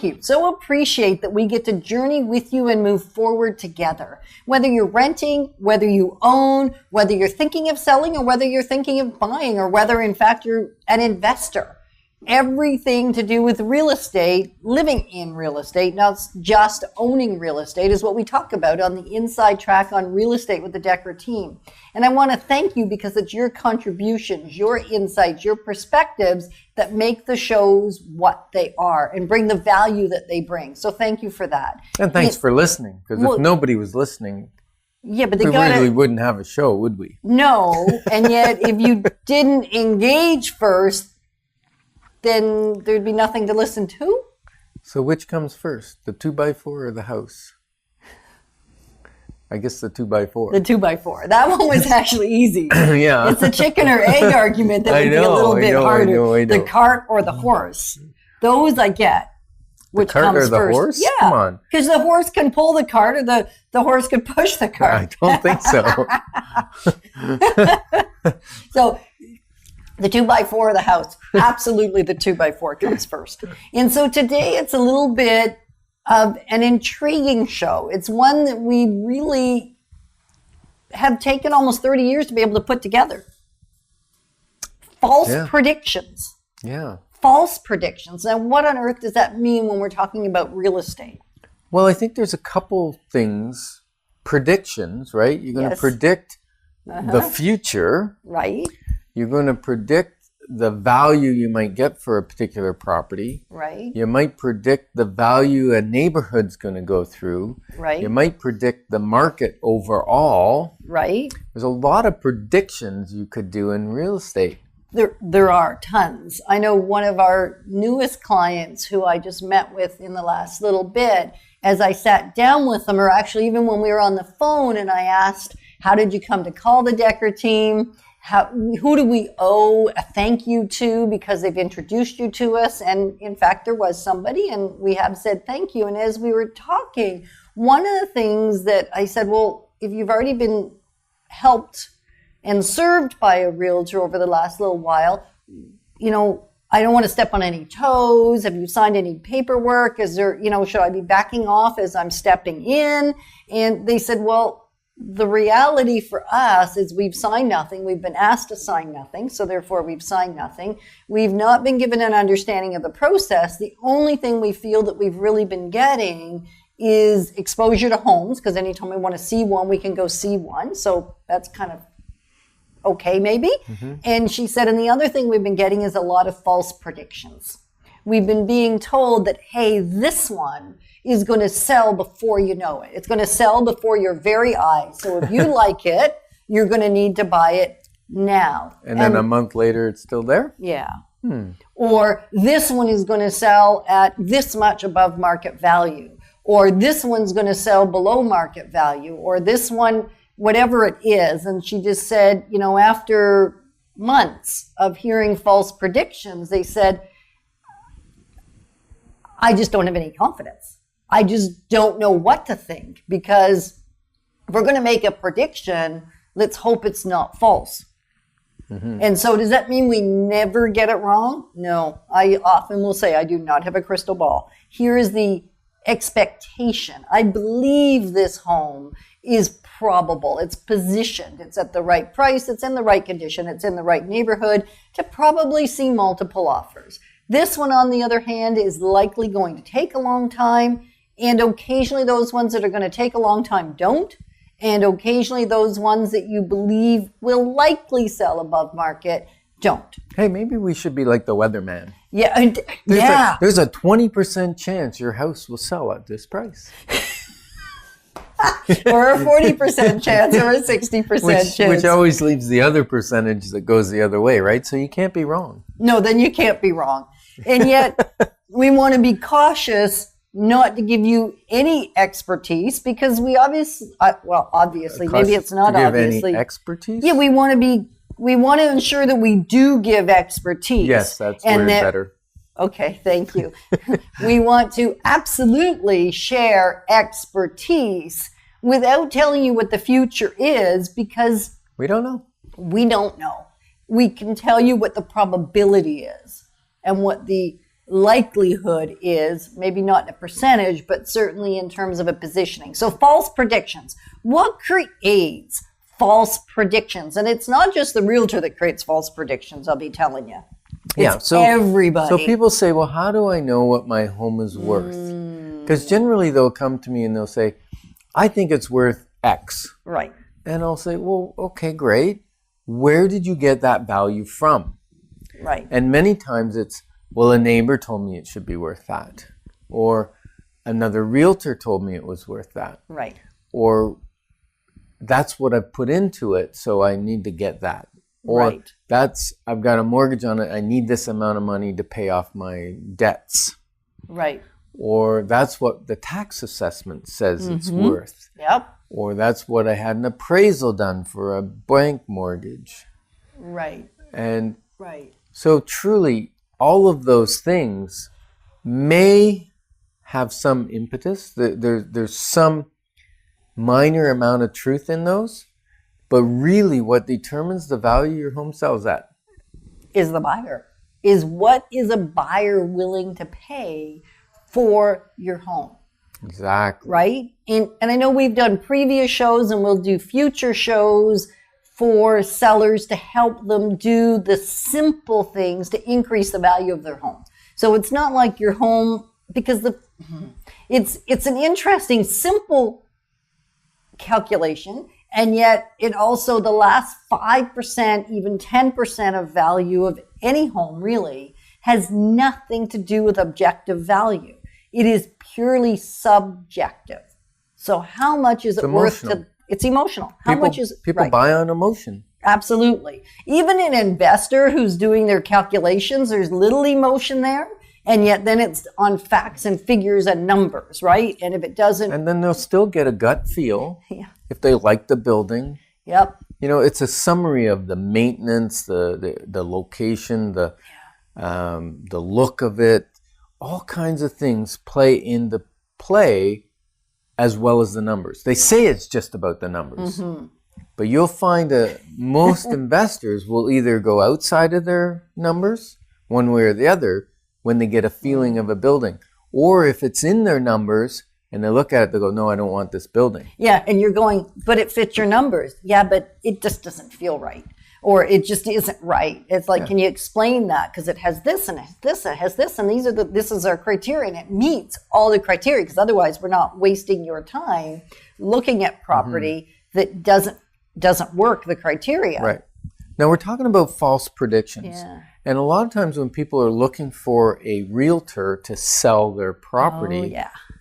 thank you. So appreciate that we get to journey with you and move forward together. Whether you're renting, whether you own, whether you're thinking of selling, or whether you're thinking of buying, or whether in fact you're an investor. Everything to do with real estate, living in real estate, not just owning real estate, is what we talk about on the Inside Track on Real Estate with the Decker team. And I want to thank you because it's your contributions, your insights, your perspectives that make the shows what they are and bring the value that they bring. So thank you for that. And thanks for listening, because if nobody was listening, yeah, but we really wouldn't have a show, would we? No, and yet if you didn't engage first, then there'd be nothing to listen to. So which comes first, the 2x4 or the house? I guess the 2x4. The 2x4. That one was actually easy. Yeah. It's a chicken or egg argument that would be a little bit harder. I know. The cart or the horse. Those I get. Which the cart comes or the first. horse? Yeah. Come on. Because the horse can pull the cart or the horse can push the cart. I don't think so. So the 2x4 or the house. Absolutely the 2x4 comes first. And so today it's a little bit of an intriguing show. It's one that we really have taken almost 30 years to be able to put together. False predictions. Yeah. False predictions. Now, what on earth does that mean when we're talking about real estate? Well, I think there's a couple things. Predictions, right? You're going to predict the future. Right. You're going to predict the value you might get for a particular property. Right. You might predict the value a neighborhood's going to go through. Right. You might predict the market overall. Right. There's a lot of predictions you could do in real estate. There are tons. I know one of our newest clients who I just met with in the last little bit, as I sat down with them, or actually even when we were on the phone and I asked, how did you come to call the Decker team? Who do we owe a thank you to because they've introduced you to us? And in fact, there was somebody and we have said thank you. And as we were talking, one of the things that I said, well, if you've already been helped and served by a realtor over the last little while, you know, I don't want to step on any toes. Have you signed any paperwork? Is there, you know, should I be backing off as I'm stepping in? And they said, well, the reality for us is we've signed nothing. We've been asked to sign nothing. So therefore we've signed nothing. We've not been given an understanding of the process. The only thing we feel that we've really been getting is exposure to homes, because anytime we want to see one, we can go see one. So that's kind of okay, maybe. Mm-hmm. And she said, and the other thing we've been getting is a lot of false predictions. We've been being told that, hey, this one is going to sell before you know it. It's going to sell before your very eyes. So if you like it, you're going to need to buy it now. And then a month later, it's still there? Yeah. Or this one is going to sell at this much above market value. Or this one's going to sell below market value. Or this one, whatever it is. And she just said, you know, after months of hearing false predictions, they said, I just don't have any confidence. I just don't know what to think, because if we're going to make a prediction, let's hope it's not false. Mm-hmm. And so does that mean we never get it wrong? No, I often will say I do not have a crystal ball. Here is the expectation. I believe this home is probable. It's positioned. It's at the right price. It's in the right condition. It's in the right neighborhood to probably see multiple offers. This one, on the other hand, is likely going to take a long time. And occasionally those ones that are going to take a long time don't. And occasionally those ones that you believe will likely sell above market don't. Hey, maybe we should be like the weatherman. Yeah. There's a 20% chance your house will sell at this price. Or a 40% chance or a 60% chance. Which always leaves the other percentage that goes the other way, right? So you can't be wrong. No, then you can't be wrong. And yet we want to be cautious not to give you any expertise, because we obviously, maybe it's not obviously. Any expertise? Yeah, we want to ensure that we do give expertise. Yes, that's better. Okay, thank you. We want to absolutely share expertise without telling you what the future is, because we don't know. We don't know. We can tell you what the probability is and what the likelihood is, maybe not in a percentage, but certainly in terms of a positioning. So false predictions. What creates false predictions? And it's not just the realtor that creates false predictions, I'll be telling you. It's everybody. So people say, well, how do I know what my home is worth? Because generally they'll come to me and they'll say, I think it's worth X. Right. And I'll say, well, okay, great. Where did you get that value from? Right. And many times it's, well, a neighbor told me it should be worth that. Or another realtor told me it was worth that. Right. Or that's what I've put into it, so I need to get that. Or I've got a mortgage on it, I need this amount of money to pay off my debts. Right. Or that's what the tax assessment says it's worth. Yep. Or that's what I had an appraisal done for a bank mortgage. Right. And right. So truly, all of those things may have some impetus. There's some minor amount of truth in those, but really what determines the value your home sells at is the buyer. Is what is a buyer willing to pay for your home? Exactly. Right? And I know we've done previous shows and we'll do future shows for sellers to help them do the simple things to increase the value of their home. So it's not like your home, because it's an interesting, simple calculation, and yet it also, the last 5%, even 10% of value of any home really has nothing to do with objective value. It is purely subjective. So how much is it worth to? It's emotional. How much is people buy on emotion? Absolutely. Even an investor who's doing their calculations, there's little emotion there, and yet then it's on facts and figures and numbers, right? And if it doesn't, and then they'll still get a gut feel if they like the building. Yep. You know, it's a summary of the maintenance, the location, the look of it. All kinds of things play into play as well as the numbers. They say it's just about the numbers. But you'll find that most investors will either go outside of their numbers, one way or the other, when they get a feeling of a building. Or if it's in their numbers and they look at it, they go, no, I don't want this building. Yeah, and you're going, but it fits your numbers. Yeah, but it just doesn't feel right. Or it just isn't right. It's like, can you explain that? Because it has this and it has this and it has this, and this is our criteria, and it meets all the criteria, because otherwise we're not wasting your time looking at property that doesn't work the criteria. Right. Now we're talking about false predictions. Yeah. And a lot of times when people are looking for a realtor to sell their property,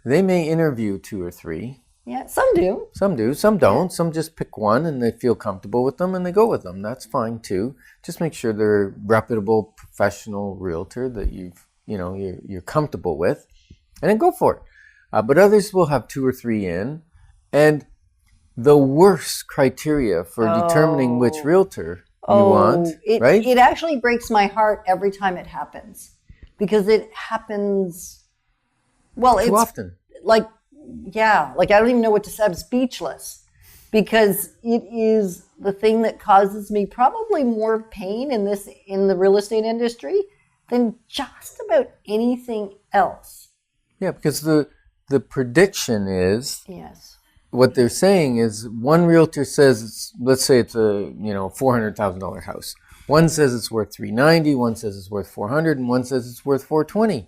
they may interview 2 or 3. Yeah, some do. Some do, some don't. Some just pick one and they feel comfortable with them and they go with them. That's fine too. Just make sure they're a reputable, professional realtor that you're comfortable with, and then go for it. But others will have 2 or 3 in, and the worst criteria for determining which realtor you want, right? It actually breaks my heart every time it happens, because it happens, too often. Like I don't even know what to say. I'm speechless, because it is the thing that causes me probably more pain in the real estate industry than just about anything else. Yeah, because the prediction is, what they're saying is, one realtor says let's say it's a $400,000 house. One says it's worth $390, one says it's worth $400, and one says it's worth $420.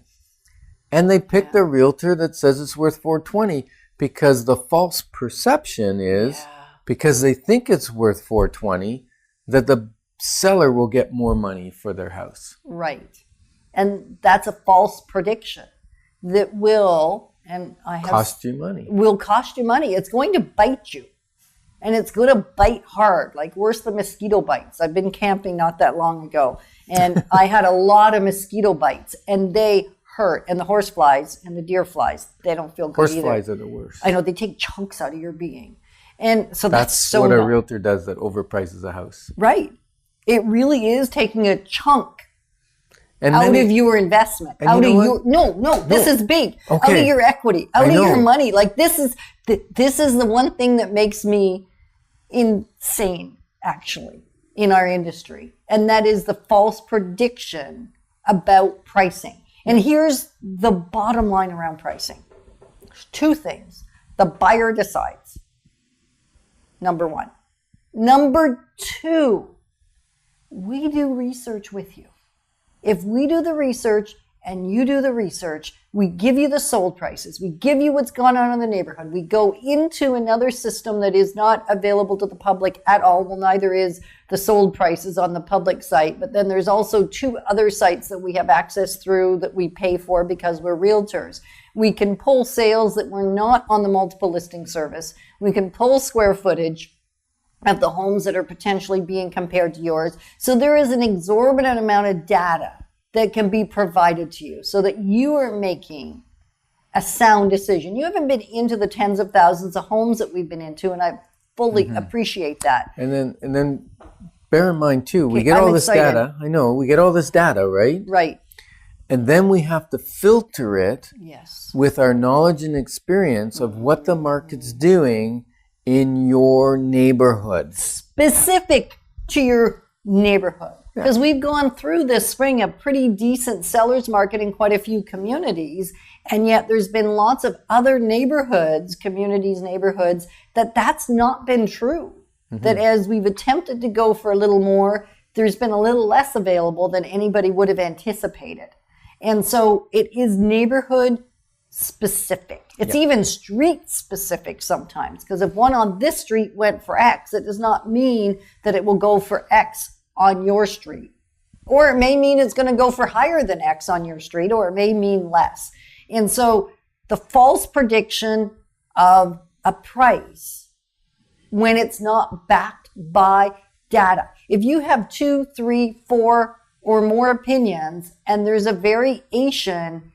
And they pick the realtor that says it's worth $420 because the false perception is, because they think it's worth $420, that the seller will get more money for their house. Right. And that's a false prediction that will, cost you money. Will cost you money. It's going to bite you. And it's going to bite hard, like worse than mosquito bites. I've been camping not that long ago, and I had a lot of mosquito bites, and they hurt. And the horse flies and the deer flies, they don't feel good either. Horse flies are the worst. I know, they take chunks out of your being. And so that's what a realtor does that overprices a house. Right. It really is taking a chunk out of your investment, out of your this is big. Out of your equity, out of your money. Like this is the one thing that makes me insane, actually, in our industry, and that is the false prediction about pricing. And here's the bottom line around pricing. There's two things. The buyer decides. Number one. Number two, we do research with you. If we do the research and you do the research, we give you the sold prices. We give you what's gone on in the neighborhood. We go into another system that is not available to the public at all. Well, neither is the sold prices on the public site. But then there's also two other sites that we have access through that we pay for because we're realtors. We can pull sales that were not on the multiple listing service. We can pull square footage of the homes that are potentially being compared to yours. So there is an exorbitant amount of data that can be provided to you so that you are making a sound decision. You haven't been into the tens of thousands of homes that we've been into, and I fully appreciate that. And then bear in mind too, we Okay, get all I'm this excited. data. I know, we get all this data, right? Right. And then we have to filter it Yes. with our knowledge and experience of what the market's doing in your neighborhood. Specific to your neighborhood. Because we've gone through this spring a pretty decent seller's market in quite a few communities, and yet there's been lots of other neighborhoods, neighborhoods, that's not been true. That as we've attempted to go for a little more, there's been a little less available than anybody would have anticipated. And so it is neighborhood specific. It's even street specific sometimes, because if one on this street went for X, it does not mean that it will go for X on your street. Or it may mean it's going to go for higher than X on your street, or it may mean less. And so the false prediction of a price when it's not backed by data. If you have 2, 3, 4 or more opinions and there's a variation,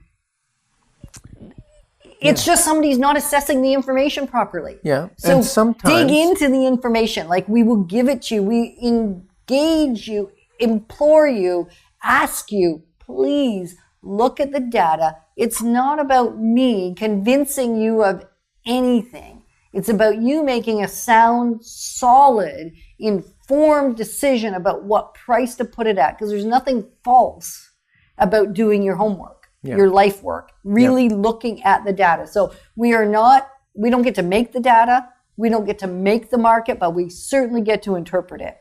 it's just somebody's not assessing the information properly. Yeah. So and sometimes dig into the information. Like, we will give it to you. We engage you, implore you, ask you, please look at the data. It's not about me convincing you of anything. It's about you making a sound, solid, informed decision about what price to put it at. Because there's nothing false about doing your homework, your life work, really looking at the data. So we don't get to make the data. We don't get to make the market, but we certainly get to interpret it.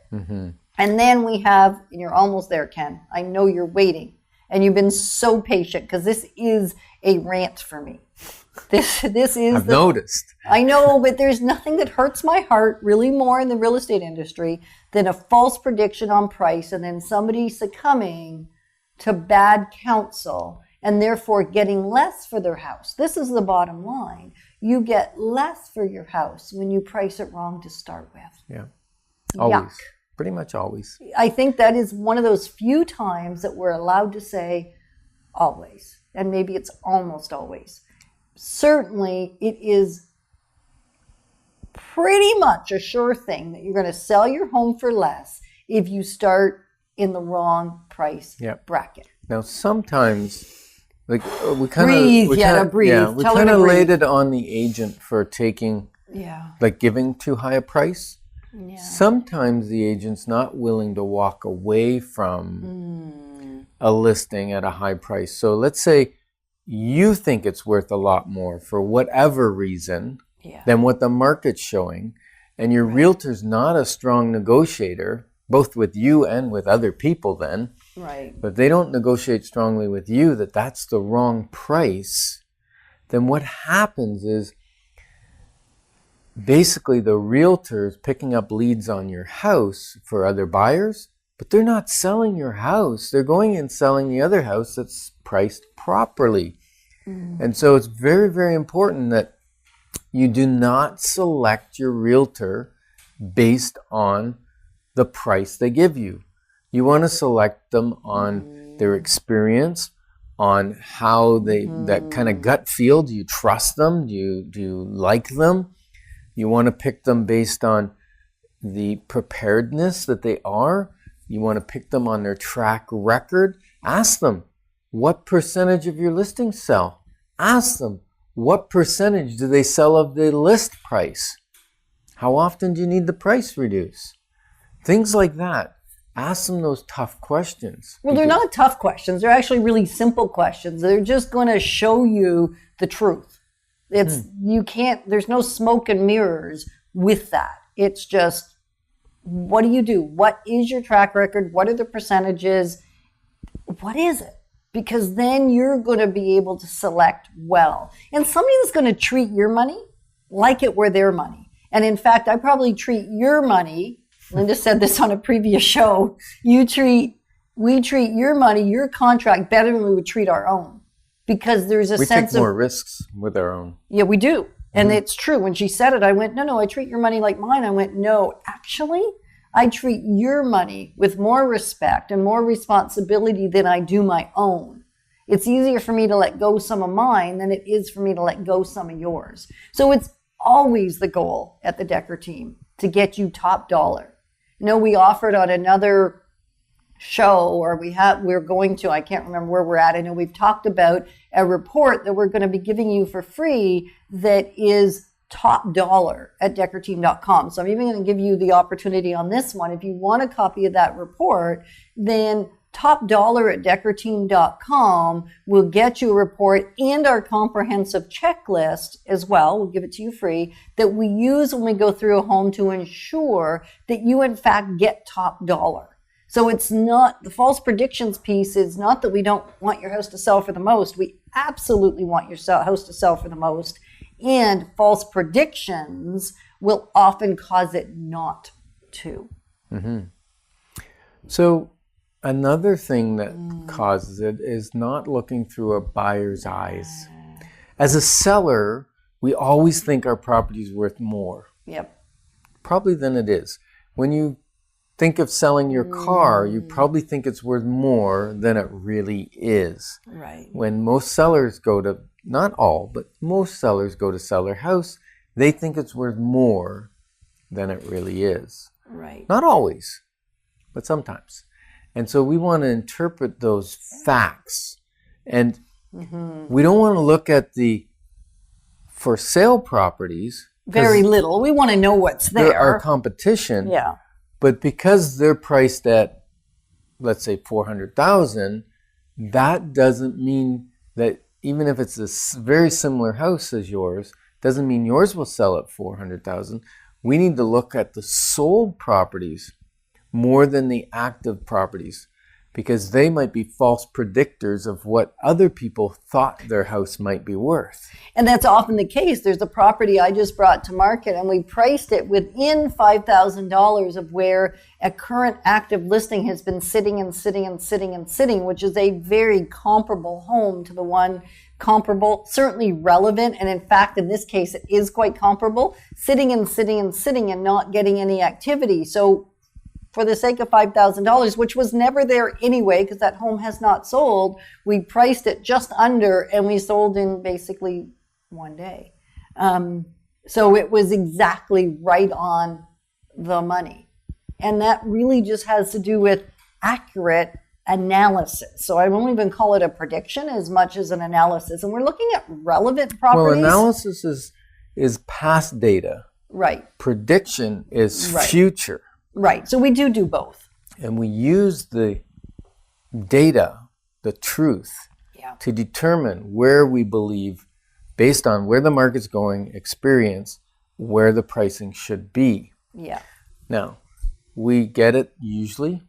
And then we have, and you're almost there, Ken. I know you're waiting, and you've been so patient, because this is a rant for me. This is. I've noticed. I know, but there's nothing that hurts my heart really more in the real estate industry than a false prediction on price, and then somebody succumbing to bad counsel and therefore getting less for their house. This is the bottom line. You get less for your house when you price it wrong to start with. Yeah. Always. Yuck. Pretty much always. I think that is one of those few times that we're allowed to say always, and maybe it's almost always. Certainly, it is pretty much a sure thing that you're going to sell your home for less if you start in the wrong price bracket. Now, sometimes, like, we Breathe, kind breathe. of Tell her to laid breathe. it on the agent for taking, like, giving too high a price. Yeah. Sometimes the agent's not willing to walk away from a listing at a high price. So let's say you think it's worth a lot more for whatever reason than what the market's showing, and your realtor's not a strong negotiator, both with you and with other people then. Right. But they don't negotiate strongly with you that that's the wrong price. Then what happens is basically the realtor's picking up leads on your house for other buyers, but they're not selling your house. They're going and selling the other house that's priced properly. And so it's very, very important that you do not select your realtor based on the price they give you. You want to select them on their experience, on how they, that kind of gut feel. Do you trust them? Do you like them? You want to pick them based on the preparedness that they are. You want to pick them on their track record. Ask them, what percentage of your listings sell? Ask them, what percentage do they sell of the list price? How often do you need the price reduced? Things like that. ask them those tough questions. Well, they're not tough questions. They're actually really simple questions. They're just going to show you the truth. You can't, there's no smoke and mirrors with that. It's just, what do you do? What is your track record? What are the percentages? What is it? Because then you're going to be able to select well. And somebody that's going to treat your money like it were their money. And in fact, I probably treat your money, Linda said this on a previous show, we treat your money, your contract better than we would treat our own. Because there's a sense of... We take more risks with our own. Yeah, we do. And it's true. When she said it, I went, no, I treat your money like mine. I went, no, actually, I treat your money with more respect and more responsibility than I do my own. It's easier for me to let go some of mine than it is for me to let go some of yours. So it's always the goal at the Decker team to get you top dollar. You know, we offered on another show, or we're going to, I can't remember where we're at. I know we've talked about a report that we're going to be giving you for free that is top dollar at deckerteam.com. So I'm even going to give you the opportunity on this one. If you want a copy of that report, then top dollar at deckerteam.com will get you a report and our comprehensive checklist as well. We'll give it to you free, that we use when we go through a home to ensure that you in fact get top dollar. So it's not, the false predictions piece is not that we don't want your house to sell for the most. We absolutely want your house to sell for the most. And false predictions will often cause it not to. Mm-hmm. So another thing that causes it is not looking through a buyer's eyes. As a seller, we always think our property is worth more. Yep. Probably than it is. When you think of selling your car, you probably think it's worth more than it really is. Right. When most sellers go to, not all, but most sellers go to sell their house, they think it's worth more than it really is. Right. Not always, but sometimes. And so we want to interpret those facts. And we don't want to look at the for sale properties. Very little. We want to know what's there. They're our competition. Yeah. But because they're priced at, let's say, $400,000, that doesn't mean that even if it's a very similar house as yours, doesn't mean yours will sell at $400,000. We need to look at the sold properties more than the active properties, because they might be false predictors of what other people thought their house might be worth. And that's often the case. There's a property I just brought to market and we priced it within $5,000 of where a current active listing has been sitting, which is a very comparable home to the one comparable, certainly relevant. And in fact, in this case, it is quite comparable, sitting and not getting any activity. So for the sake of $5,000, which was never there anyway, because that home has not sold, we priced it just under and we sold in basically one day. So it was exactly right on the money. And that really just has to do with accurate analysis. So I won't even call it a prediction as much as an analysis. And we're looking at relevant properties. Well, analysis is past data. Right. Prediction is future. Right. So we do both. And we use the data, the truth, to determine where we believe, based on where the market's going, experience, where the pricing should be. Yeah. Now, we get it usually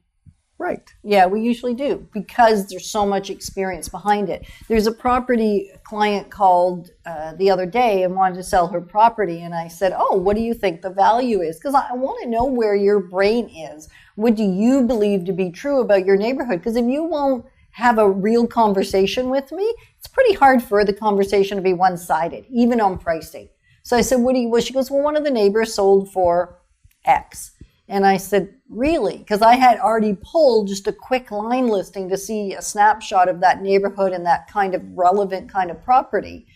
right. Yeah, we usually do, because there's so much experience behind it. There's a property client called the other day and wanted to sell her property. And I said, oh, what do you think the value is? Because I want to know where your brain is. What do you believe to be true about your neighborhood? Because if you won't have a real conversation with me, it's pretty hard for the conversation to be one-sided, even on pricing. So I said, well, she goes, well, one of the neighbors sold for X. And I said, really? Because I had already pulled just a quick line listing to see a snapshot of that neighborhood and that kind of relevant kind of property.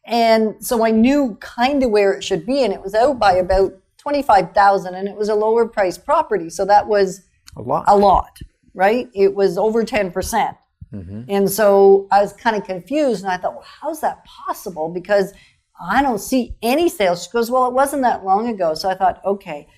And so I knew kind of where it should be. And it was out by about $25,000 and it was a lower priced property. So that was a lot, right? It was over 10%. Mm-hmm. And so I was kind of confused and I thought, well, how's that possible? Because I don't see any sales. She goes, well, it wasn't that long ago. So I thought, okay,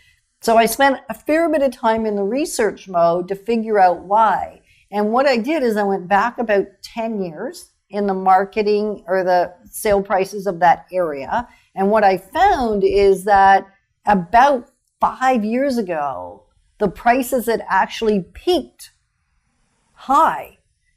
So I spent a fair bit of time in the research mode to figure out why. And what I did is I went back about 10 years in the marketing or the sale prices of that area. And what I found is that about 5 years ago, the prices had actually peaked high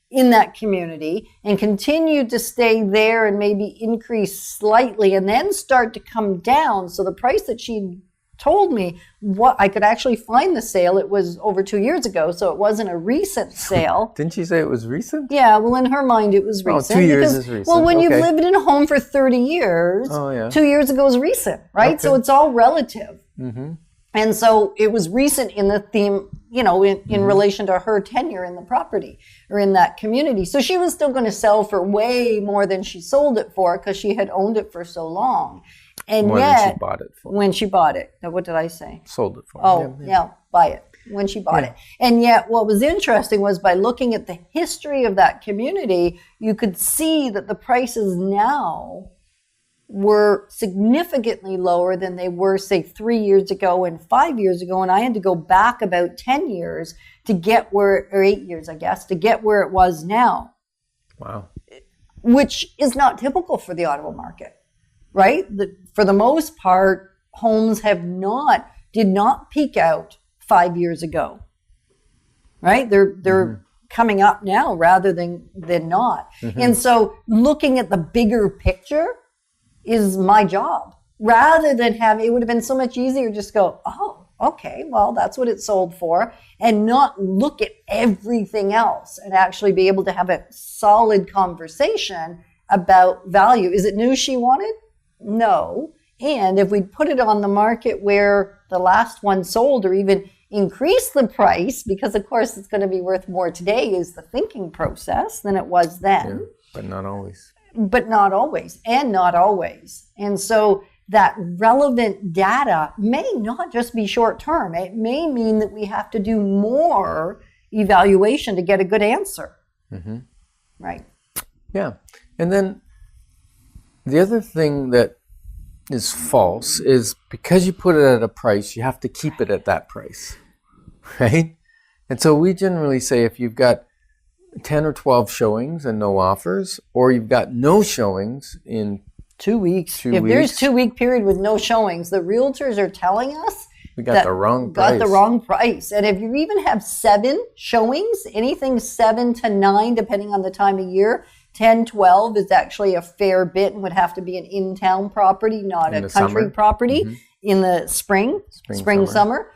in that community and continued to stay there and maybe increase slightly and then start to come down. So the price that she told me, what I could actually find the sale, it was over 2 years ago, so it wasn't a recent sale. Didn't she say it was recent? Yeah, well, in her mind, it was recent. 2 years is recent. Well, when Okay. you've lived in a home for 30 years, Oh, yeah. 2 years ago is recent, right? So Okay. it's all relative. Mm-hmm. And so it was recent in the theme, in relation to her tenure in the property or in that community. So she was still going to sell for way more than she sold it for because she had owned it for so long. And More yet, than she bought it for. when she bought it, now what did I say? Sold it for. Oh, yeah, buy it when she bought it. And yet what was interesting was by looking at the history of that community, you could see that the prices now were significantly lower than they were, say, 3 years ago and 5 years ago. And I had to go back about 10 years to get where, or 8 years, I guess, to get where it was now, Wow. which is not typical for the Ottawa market, right? For the most part, homes did not peak out 5 years ago, right? They're coming up now rather than not. And so looking at the bigger picture is my job. Rather than it would have been so much easier just go, oh, okay, well, that's what it sold for, and not look at everything else and actually be able to have a solid conversation about value. Is it news she wanted? No. And if we put it on the market where the last one sold or even increase the price, because of course it's going to be worth more today is the thinking process than it was then. Yeah, but not always. But not always, and not always. And so that relevant data may not just be short term. It may mean that we have to do more evaluation to get a good answer. Mm-hmm. Right. Yeah. And then the other thing that is false is because you put it at a price, you have to keep it at that price. Right? And so we generally say if you've got 10 or 12 showings and no offers, or you've got no showings in 2 weeks. 2 If weeks. there's 2 week period with no showings, the realtors are telling us We got that the wrong price. got the wrong price. And if you even have 7 showings, anything 7 to 9, depending on the time of year, 10, 12 is actually a fair bit and would have to be an in-town property, not In a the country summer. property in the spring, Spring, summer.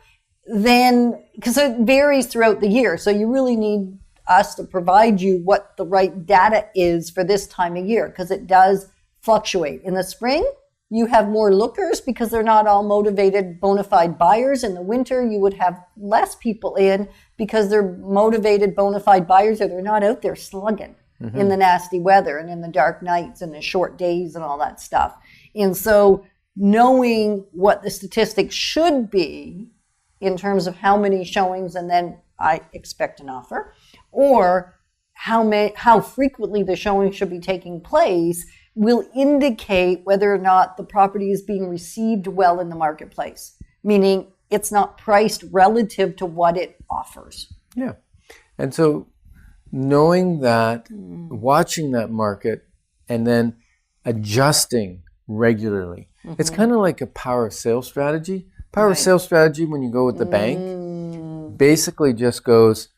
Then, because it varies throughout the year. So you really need us to provide you what the right data is for this time of year, because it does fluctuate. In the spring, you have more lookers because they're not all motivated bona fide buyers. In the winter, you would have less people in because they're motivated bona fide buyers, or they're not out there slugging in the nasty weather and in the dark nights and the short days and all that stuff. And so knowing what the statistics should be in terms of how many showings and then I expect an offer, or how frequently the showing should be taking place, will indicate whether or not the property is being received well in the marketplace, meaning it's not priced relative to what it offers. Yeah. And so knowing that, watching that market, and then adjusting regularly. It's kind of like a power of sales strategy. Power of sales strategy, when you go with the bank, basically just goes,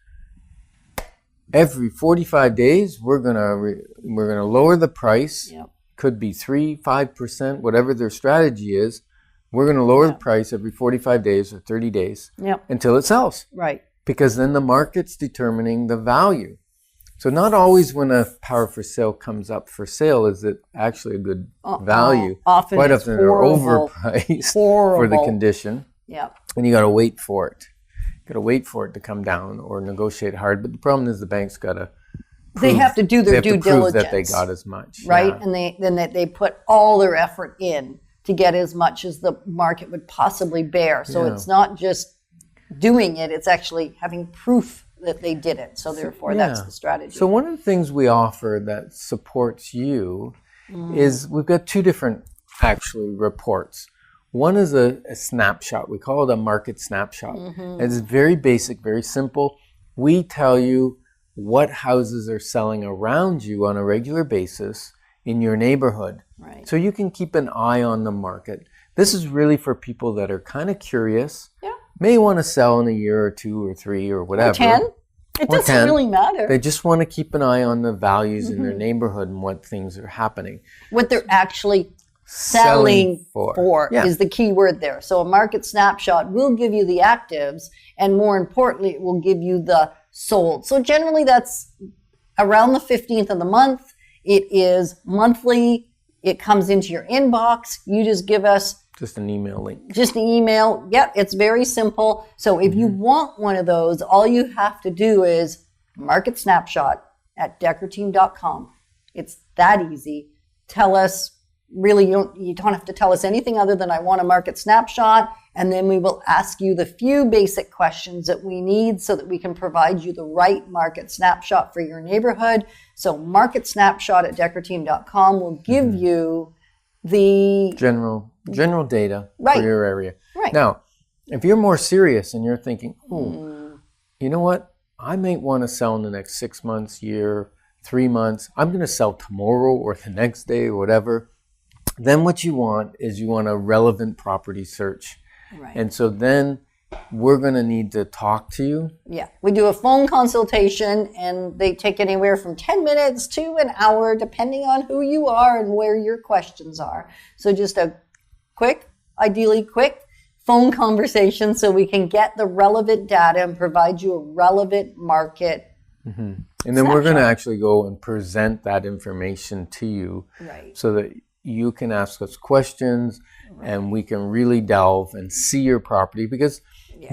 every 45 days, we're gonna lower the price. Yep. Could be 3-5%, whatever their strategy is. We're gonna lower the price every 45 days or 30 days Yep. until it sells, Right. because then the market's determining the value. So not always when a power for sale comes up for sale is it actually a good value. Often Quite it's often they're horrible. overpriced for the Horrible. condition, Yeah. and you got to wait for it. Got to wait for it to come down or negotiate hard. But the problem is the bank's got to. They have to do their due prove diligence. that they got as much, right? Yeah. And then they put all their effort in to get as much as the market would possibly bear. So Yeah. it's not just doing it, it's actually having proof that they did it. So therefore, that's Yeah. the strategy. So one of the things we offer that supports you is we've got 2 different actually reports. One is a snapshot. We call it a market snapshot. And it's very basic, very simple. We tell you what houses are selling around you on a regular basis in your neighborhood. Right. So you can keep an eye on the market. This is really for people that are kind of curious, may want to sell in a year or 2 or 3 or whatever. Or 10. It Or doesn't 10. really matter. They just want to keep an eye on the values in their neighborhood and what things are happening. What they're actually selling for Yeah. is the key word there. So a market snapshot will give you the actives, and more importantly, it will give you the sold. So generally that's around the 15th of the month. It is monthly. It comes into your inbox. You just give us Just an email link. just an email. Yep, it's very simple. So if you want one of those, all you have to do is market snapshot at deckerteam.com. It's that easy. Tell us, really, you don't have to tell us anything other than I want a market snapshot, and then we will ask you the few basic questions that we need so that we can provide you the right market snapshot for your neighborhood. So market snapshot at deckerteam.com will give you the General data Right. for your area. Right. Now, if you're more serious and you're thinking, you know what? I may want to sell in the next 6 months, year, 3 months. I'm going to sell tomorrow or the next day or whatever. Then what you want is you want a relevant property search. Right. And so then we're going to need to talk to you. Yeah, we do a phone consultation, and they take anywhere from 10 minutes to an hour, depending on who you are and where your questions are. So just a ideally quick phone conversation so we can get the relevant data and provide you a relevant market. And then we're going to actually go and present that information to you Right. so that you can ask us questions and we can really delve and see your property, because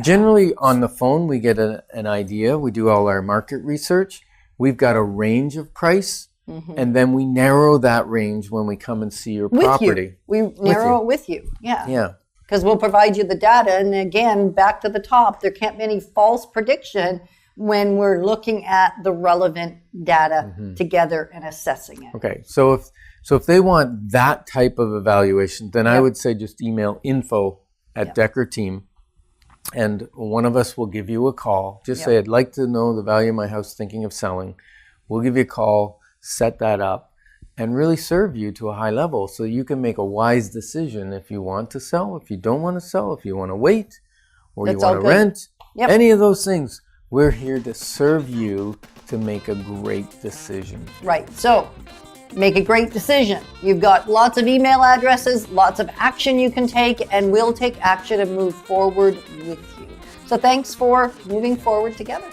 generally on the phone we get an idea. We do all our market research. We've got a range of price, and then we narrow that range when we come and see your property. We narrow it with you. Yeah. Yeah. Because we'll provide you the data. And again, back to the top, there can't be any false prediction when we're looking at the relevant data together and assessing it. Okay. So if they want that type of evaluation, then I would say just email info@DeckerTeam, and one of us will give you a call. Just say, I'd like to know the value of my house, thinking of selling. We'll give you a call, set that up, and really serve you to a high level so you can make a wise decision if you want to sell, if you don't want to sell, if you want to wait, or That's you want all to good. rent. Yep. Any of those things. We're here to serve you to make a great decision. Right. So make a great decision. You've got lots of email addresses, lots of action you can take, and we'll take action and move forward with you. So thanks for moving forward together.